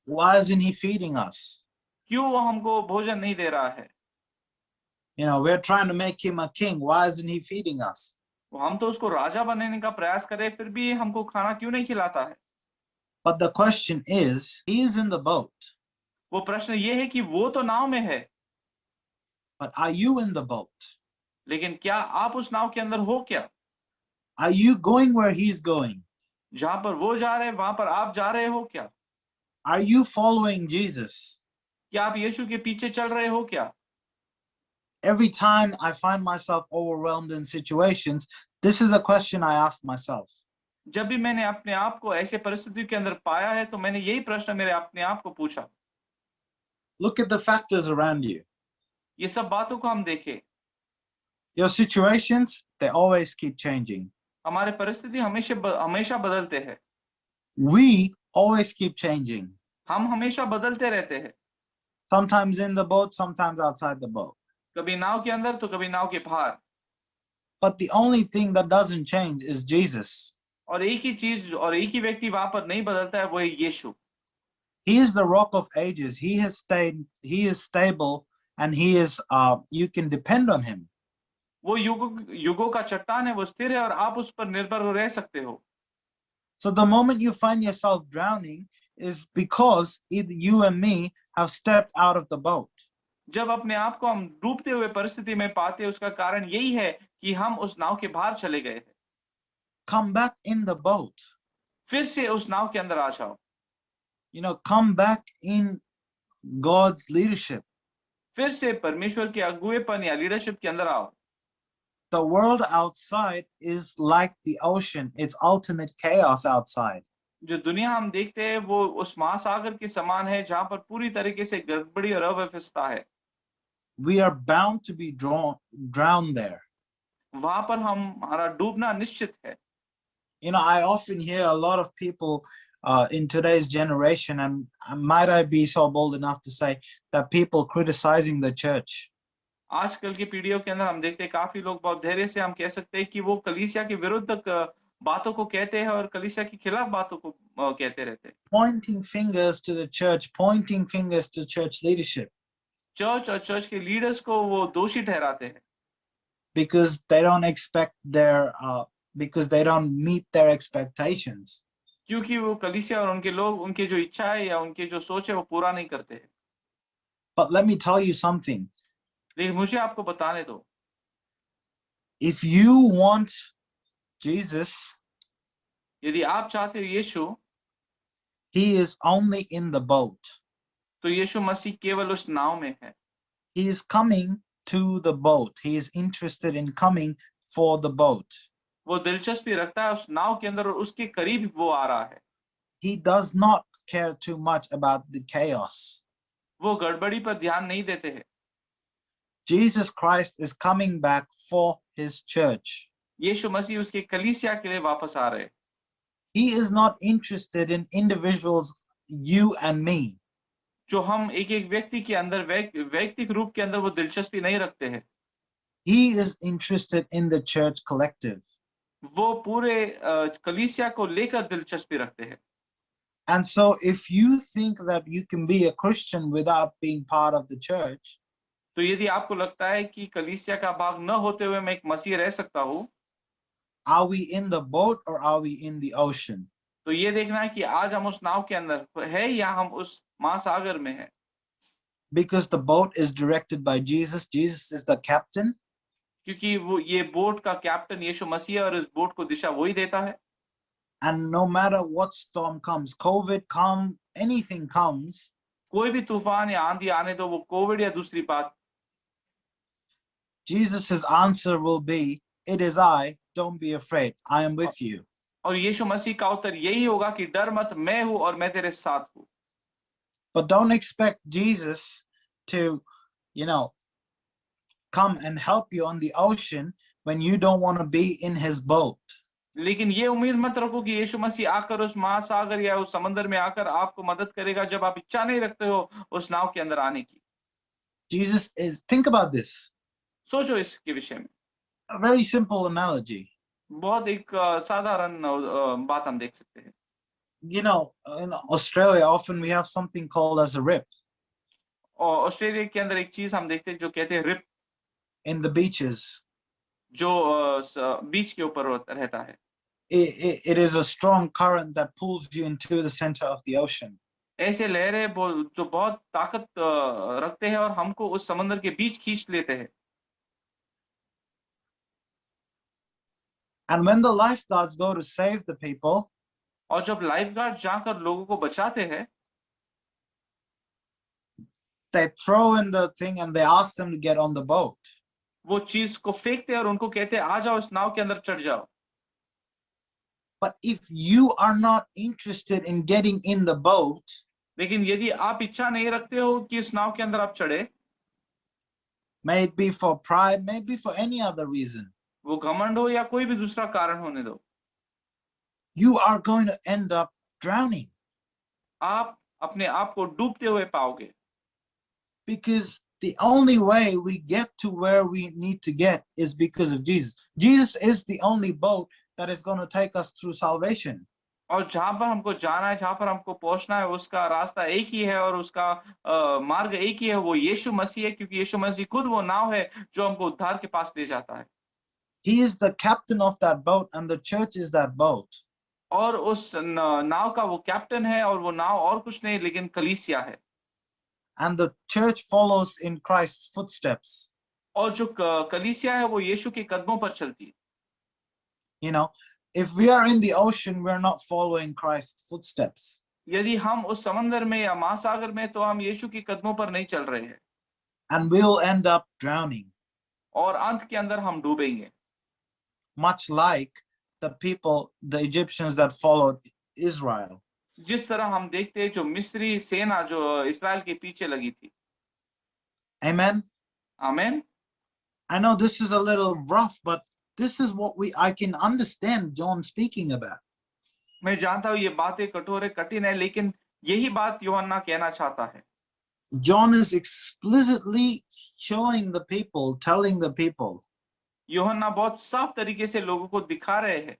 Why isn't he feeding us? क्यों वो हमको भोजन नहीं दे रहा है? We're trying to make him a king. Why isn't he feeding us? हम तो उसको राजा बनने का प्रयास करें फिर भी हमको खाना क्यों नहीं खिलाता है? But the question is, he is in the boat. वो प्रश्न ये है कि वो तो नाव में है, But are you in the boat? लेकिन क्या आप उस नाव के अंदर हो क्या? Are you going where he's going? जहां पर वो जा रहे हैं वहां पर आप जा रहे हो क्या? Are you following Jesus? क्या आप यीशु के पीछे चल रहे हो क्या? Every time I find myself overwhelmed in situations, this is a question I ask myself. जब भी मैंने अपने आप को ऐसे परिस्थिति के अंदर पाया है तो मैंने यही प्रश्न मेरे अपने आप को पूछा। Look at the factors around you. ये सब बातों को हम देखें, Your situations, they always keep changing. हमारे परिस्थिति हमेशा बदलते हैं। We always keep changing. हम हमेशा बदलते रहते हैं, Sometimes in the boat, sometimes outside the boat. कभी नाव के अंदर तो कभी नाव के बाहर। But the only thing that doesn't change is Jesus. और एक ही चीज और एक ही व्यक्ति वहां पर नहीं बदलता है, वो है यीशु। He is the rock of ages. He is stable, and you can depend on him. वो युगों का चट्टान है, वो स्थिर है और आप उस पर निर्भर रह सकते हो। So the moment you find yourself drowning is because either you and me have stepped out of the boat. जब अपने आप को हम डूबते हुए परिस्थिति में पाते हैं, उसका कारण यही है कि हम उस नाव के बाहर चले गए हैं। Come back in the boat. फिर से उस नाव के अंदर आ जाओ। Come back in God's leadership. फिर से परमेश्वर के अगुवेपन या लीडरशिप के अंदर आओ। The world outside is like the ocean. It's ultimate chaos outside. जो दुनिया हम देखते हैं वो उस महासागर के समान है जहां पर पूरी तरीके से गड़बड़ी और अव्यवस्था है। We are bound to be drowned there. वहां पर हमारा डूबना निश्चित है। I often hear a lot of people in today's generation, and might I be so bold enough to say that people criticizing the church. आजकल की पीढ़ियों के अंदर हम देखते हैं काफ़ी लोग बहुत धैर्य से हम कह सकते हैं कि वो कलीसिया के विरुद्ध बातों को कहते हैं और कलीसिया के खिलाफ बातों को कहते रहते हैं। pointing fingers to the church, pointing fingers to church leadership, church और चर्च के लीडर्स को वो दोषी ठहराते हैं because they don't expect their because they don't meet their expectations. क्योंकि वो कलीसिया और उनके लोग उनके जो इच्छा है या उनके जो सोच है वो पूरा नहीं करते हैं। But let me tell you something. लेकिन मुझे आपको बताने दो, If you want Jesus, यदि आप चाहते हो यीशु, he is only in the boat. तो यीशु मसीह केवल उस नाव में है। He is coming to the boat. He is interested in coming for the boat. वो दिलचस्पी रखता है उस नाव के अंदर और उसके करीब वो आ रहा है। He does not care too much about the chaos. वो गड़बड़ी पर ध्यान नहीं देते हैं। Jesus Christ is coming back for his church. यीशु मसीह उसके कलीसिया के लिए वापस आ रहे हैं। He is not interested in individuals, you and me. जो हम एक-एक व्यक्ति के अंदर वैयक्तिक रूप के अंदर वो दिलचस्पी नहीं रखते हैं। He is interested in the church collective. वो पूरे कलीसिया को लेकर दिलचस्पी रखते हैं। And so if you think that you can be a Christian without being part of the church, तो यदि आपको लगता है कि कलीसिया का भाग न होते हुए मैं एक मसीह रह सकता हूँ, are we in the boat or are we in the ocean? तो ये देखना है कि आज हम उस नाव के अंदर है या हम उस महासागर में हैं। Because the boat is directed by Jesus. Jesus is the captain. क्योंकि वो ये बोट का कैप्टन यीशु मसीह है और इस बोट को दिशा वही देता है। And no matter what storm comes, COVID come, anything comes, कोई भी तूफान या आंधी आने दो, वो कोविड या दूसरी बात, Jesus' answer will be, it is I, don't be afraid, I am with you. और यीशु मसीह का उत्तर यही होगा कि डर मत, मैं हूँ और मैं तेरे साथ हूँ। But don't expect Jesus to, come and help you on the ocean when you don't want to be in his boat. लेकिन ये उम्मीद मत रखो कि यीशु मसीह आकर उस महासागर या उस समंदर में आकर आपको मदद करेगा जब आप इच्छा नहीं रखते हो उस नाव के अंदर आने की। Think about this. सोचो इसके विषय में। A very simple analogy. बहुत एक साधारण बात हम देख सकते हैं। In Australia, often we have something called as a rip और ऑस्ट्रेलिया के अंदर एक चीज हम देखते हैं जो कहते हैं रिप, in the beaches. जो बीच के ऊपर रहता है। It is a strong current that pulls you into the center of the ocean. ऐसे लहरें जो बहुत ताकत रखते हैं और हमको उस समंदर के बीच खींच लेते हैं। And when the lifeguards go to save the people, और जब लाइफ गार्ड जाकर लोगों को बचाते हैं, they throw in the thing and they ask them to get on the boat. वो चीज को फेंकते हैं और उनको कहते हैं आ जाओ इस नाव के अंदर चढ़ जाओ। But if you are not interested in getting in the boat, लेकिन यदि आप इच्छा नहीं रखते हो कि इस नाव के अंदर आप चढ़े, may it be for pride, may it be for any other reason, वो घमंड हो या कोई भी दूसरा कारण होने दो, you are going to end up drowning. आप अपने आप को डूबते हुए पाओगे। Because the only way we get to where we need to get is because of Jesus. Jesus is the only boat that is going to take us through salvation. और जहां पर हमको जाना है, जहां पर हमको पहुंचना है, उसका रास्ता एक ही है और उसका मार्ग एक ही है, वो यीशु मसीह है, क्योंकि यीशु मसीह खुद वो नाव है जो हमको उद्धार के पास ले जाता है। He is the captain of that boat and the church is that boat. और उस नाव का वो कैप्टन है और वो नाव और कुछ नहीं लेकिन कलीसिया है। And the church follows in Christ's footsteps. और जो कलीसिया है वो यीशु के कदमों पर चलती है। If we are in the ocean, we're not following Christ's footsteps. यदि हम उस समंदर में या महासागर में, तो हम यीशु के कदमों पर नहीं चल रहे हैं। And we'll end up drowning. और अंत के अंदर हम डूबेंगे। Much like the Egyptians that followed Israel. जिस तरह हम देखते हैं जो मिस्री सेना जो इस्राएल के पीछे लगी थी। Amen. आमीन। I know this is a little rough, but this is what I can understand John speaking about. मैं जानता हूँ ये बातें कठोर है, कठिन है, लेकिन यही बात यूहन्ना कहना चाहता है। John is explicitly showing the people, telling the people यूहन्ना बहुत साफ तरीके से लोगों को दिखा रहे हैं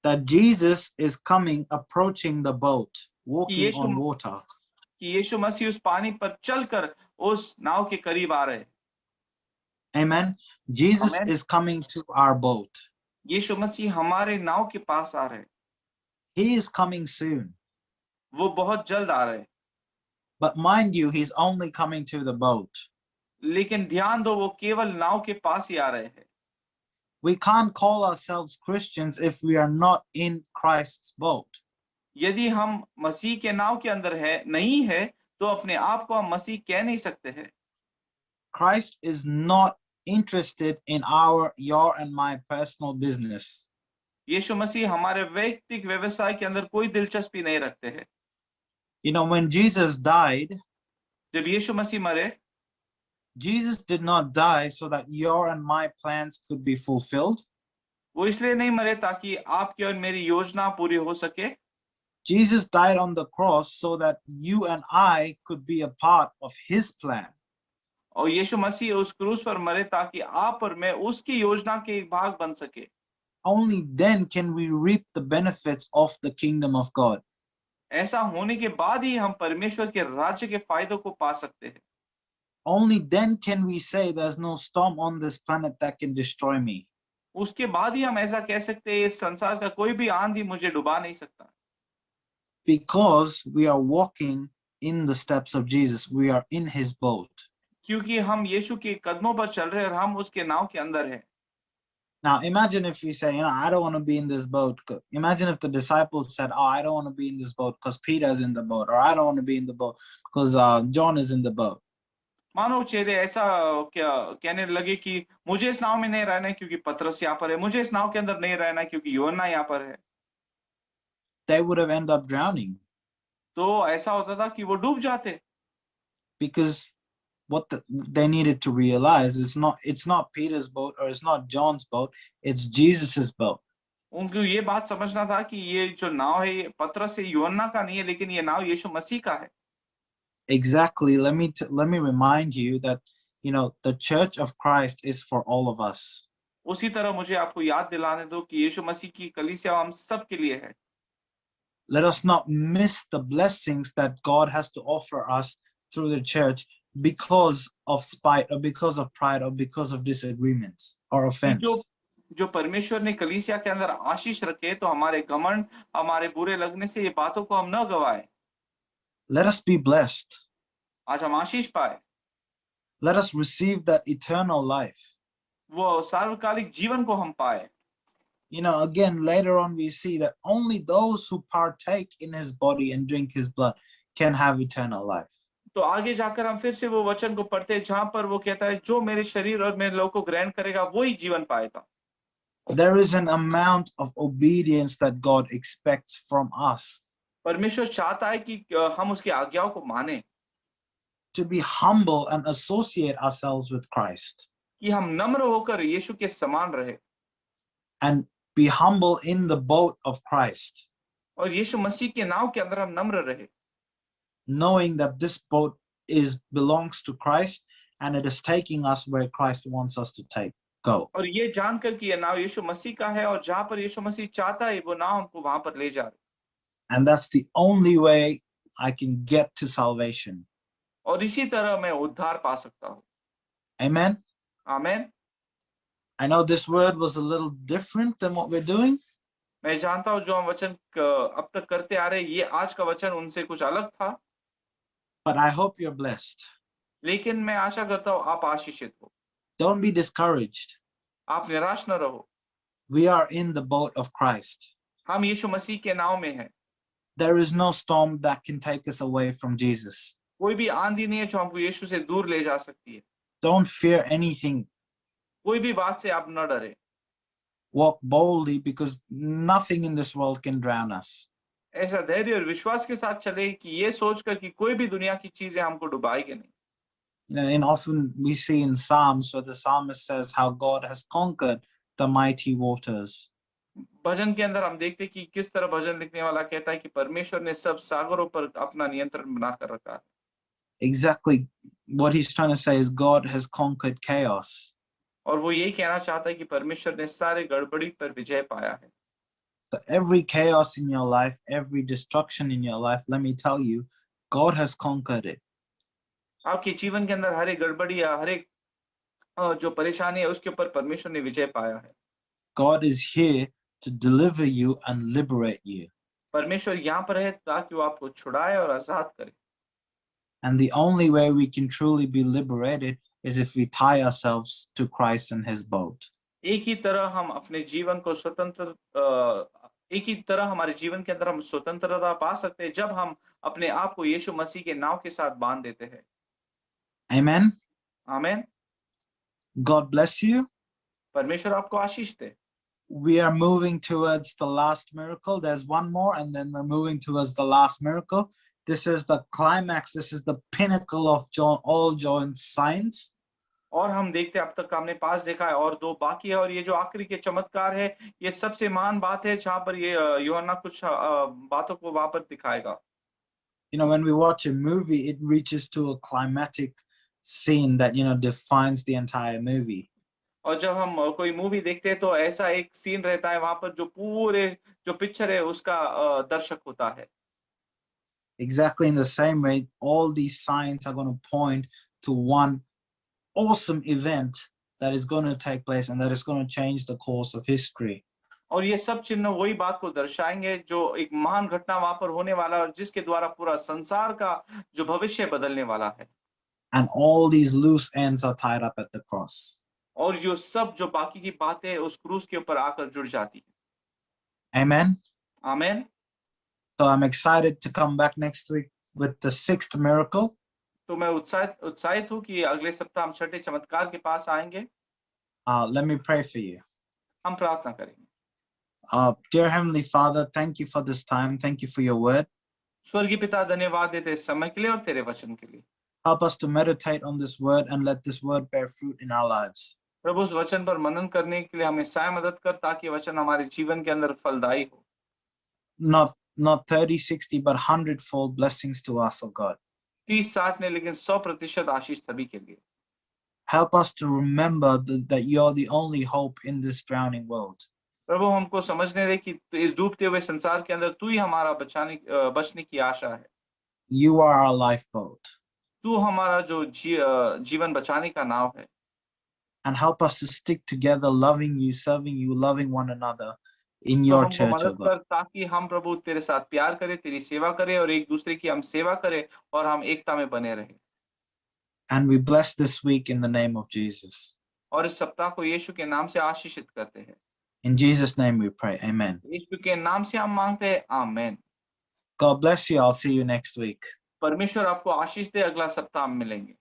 that Jesus is coming, approaching the boat, कि walking यीशु on water. कि यीशु मसीह उस पानी पर चलकर उस नाव के करीब आ रहे हैं। Amen. Jesus Amen. is coming to our boat. यीशु मसीह हमारे नाव के पास आ रहे हैं। He is coming soon. वो बहुत जल्द आ रहे हैं। But mind you, he's only coming to the boat. लेकिन ध्यान दो वो केवल नाव के पास ही आ रहे हैं। We can't call ourselves Christians if we are not in Christ's boat. यदि हम मसीह के नाव के अंदर है नहीं है तो अपने आप को हम मसीह कह नहीं सकते हैं। Christ is not interested in your and my personal business. यीशु मसीह हमारे वैयक्तिक व्यवसाय के अंदर कोई दिलचस्पी नहीं रखते हैं। You know, when Jesus died, जब यीशु मसीह मरे, Jesus did not die so that your and my plans could be fulfilled. वो इसलिए नहीं मरे ताकि आपकी और मेरी योजना पूरी हो सके। Jesus died on the cross so that you and I could be a part of his plan. और यीशु मसीह उस क्रूस पर मरे ताकि आप और मैं उसकी योजना के एक भाग बन सके। Only then can we reap the benefits of the kingdom of God. ऐसा होने के बाद ही हम परमेश्वर के राज्य के फायदों को पा सकते हैं। Only then can we say there's no storm on this planet that can destroy me. उसके बाद ही हम ऐसा कह सकते हैं इस संसार का कोई भी आंधी मुझे डुबा नहीं सकता। Because we are walking in the steps of Jesus. We are in his boat. क्योंकि हम यीशु के कदमों पर चल रहे हैं और हम उसके नाव के अंदर हैं। Now imagine if we say, I don't want to be in this boat. Imagine if the disciples said, I don't want to be in this boat because Peter's in the boat, or I don't want to be in the boat because John is in the boat. मानो चेले ऐसा क्या कहने लगे कि मुझे इस नाव में नहीं रहना है क्योंकि पतरस यहाँ पर है, मुझे इस नाव के अंदर नहीं रहना है क्योंकि यूहन्ना यहाँ पर है। They would have ended up drowning. तो ऐसा होता था कि वो डूब जाते। Because what they needed to realize is it's not Peter's boat or it's not John's boat, it's Jesus's boat. उनको ये बात समझना था कि ये जो नाव है ये पतरस से यूहन्ना का नहीं है लेकिन ये नाव यीशु मसीह का है। Exactly. Let me remind you that the church of Christ is for all of us. उसी तरह मुझे आपको याद दिलाने दो कि यीशु मसीह की कलीसिया हम सब के लिए है। Let us not miss the blessings that God has to offer us through the church because of spite or because of pride or because of disagreements or offense. जो परमेश्वर ने कलीसिया के अंदर आशीष रखे तो हमारे घमंड, हमारे बुरे लगने से ये बातों को हम न गवाएं। Let us be blessed. आज हम आशीष पाए। Let us receive that eternal life. वो सार्वकालिक जीवन को हम पाए। Again, later on we see that only those who partake in his body and drink his blood can have eternal life. तो आगे जाकर हम फिर से वो वचन को पढ़ते हैं जहां पर वो कहता है जो मेरे शरीर और मेरे लोग को ग्रहण करेगा वही जीवन पाएगा। There is an amount of obedience that God expects from us. परमेश्वर चाहता है कि हम उसकी आज्ञाओं को माने। To be humble and associate ourselves with Christ. कि हम नम्र होकर यीशु के समान रहे। And be humble in the boat of Christ. और यीशु मसीह के नाव के अंदर हम नम्र रहे। Knowing that this boat belongs to Christ and it is taking us where Christ wants us to go. और ये जानकर कि ये नाव यीशु मसीह का है और जहां पर यीशु मसीह चाहता है वो नाव हमको वहां पर ले जा रही। And that's the only way I can get to salvation. और इसी तरह मैं उद्धार पा सकता हूँ। Amen. आमीन। I know this word was a little different than what we're doing. मैं जानता हूँ जो हम वचन अब तक करते आ रहे हैं ये आज का वचन उनसे कुछ अलग था। But I hope you're blessed. लेकिन मैं आशा करता हूँ आप आशीषित हो। Don't be discouraged. आप निराश न रहो। We are in the boat of Christ. हम यीशु मसीह के नाव में हैं। There is no storm that can take us away from Jesus. कोई भी आंधी नहीं है जो हमको यीशु से दूर ले जा सकती है। Don't fear anything. कोई भी बात से आप न डरे। Walk boldly because nothing in this world can drown us. ऐसा धैर्य और विश्वास के साथ चले कि ये सोचकर कि कोई भी दुनिया की चीजें हमको डुबाएगी नहीं। And often we see in Psalms where the psalmist says how God has conquered the mighty waters. भजन के अंदर हम देखते कि किस तरह भजन लिखने वाला कहता है कि परमेश्वर ने सब सागरों पर अपना नियंत्रण बना कर रखा है। exactly what he's trying to say is God has conquered chaos. और वो यही कहना चाहता है कि परमेश्वर ने सारे गड़बड़ी पर विजय पाया है। So every chaos in your life, every destruction in your life, let me tell you, God has conquered it. आपके जीवन के अंदर हर एक गड़बड़ी या हर एक जो परेशानी है उसके ऊपर परमेश्वर ने विजय पाया है। God is here to deliver you and liberate you. परमेश्वर यहाँ पर है ताकि वो आपको छुड़ाए और आजाद करे। And the only way we can truly be liberated is if we tie ourselves to Christ and his boat. एक ही तरह हम अपने जीवन को एक ही तरह हमारे जीवन के अंदर हम स्वतंत्रता पा सकते हैं जब हम अपने आप को यीशु मसीह के नाव के साथ बांध देते हैं। Amen. आमीन। God bless you. परमेश्वर आपको आशीष दे। We are moving towards the last miracle. There's one more, and then we're moving towards the last miracle. This is the climax. This is the pinnacle of all John's signs. और हम देखते हैं अब तक हमने 5 देखा है और 2 बाकी है और ये जो आखिरी के चमत्कार है ये सबसे महान बात है जहाँ पर ये यूहन्ना कुछ बातों को वहां पर दिखाएगा। You know, when we watch a movie, it reaches to a climatic scene that, you know, defines the entire movie. और जब हम कोई मूवी देखते हैं तो ऐसा एक सीन रहता है वहां पर जो पूरे जो पिक्चर है उसका दर्शक होता है। Exactly in the same way, all these signs are going to point to one awesome event that is going to take place and that is going to change the course of history. और ये सब चिन्ह वही बात को दर्शाएंगे जो एक महान घटना वहां पर होने वाला है और जिसके द्वारा पूरा संसार का जो भविष्य बदलने वाला है। And all these loose ends are tied up at the cross. और ये सब जो बाकी की बातें उस क्रूस के ऊपर आकर जुड़ जाती है। Amen. आमीन। So I'm excited to come back next week with the 6th miracle. तो मैं उत्साहित हूँ कि अगले सप्ताह हम छठे चमत्कार के पास आएंगे। Let me pray for you. हम प्रार्थना करेंगे। Dear Heavenly Father, thank you for this time. Thank you for your word. स्वर्गीय पिता धन्यवाद देते इस समय के लिए और तेरे वचन के लिए। Help us to meditate on this word and let this word bear fruit in our lives. प्रभु उस वचन पर मनन करने के लिए हमें सहाय मदद कर ताकि वचन हमारे जीवन के अंदर फलदायी हो। Not 30, 60, but 100-fold blessings to us, oh God. 30-60 ने लेकिन 100% आशीष सभी के लिए। Help us to remember that you're the only hope in this drowning world. प्रभु हमको समझने दे कि इस डूबते हुए संसार के अंदर तू ही हमारा बचने की आशा है। You are our lifeboat. तू हमारा जो जीवन बचाने का नाव है। And help us to stick together, loving you, serving you, loving one another in your church, oh God. ताकि हम प्रभु तेरे साथ प्यार करें, तेरी सेवा करें और एक दूसरे की हम सेवा करें और हम एकता में बने रहें। And we bless this week in the name of Jesus. और इस सप्ताह को यीशु के नाम से आशीषित करते हैं। In Jesus' name we pray. Amen. यीशु के नाम से हम मांगते हैं। आमीन। God bless you. I'll see you next week. परमेश्वर आपको आशीष दे। अगला सप्ताह हम मिलेंगे।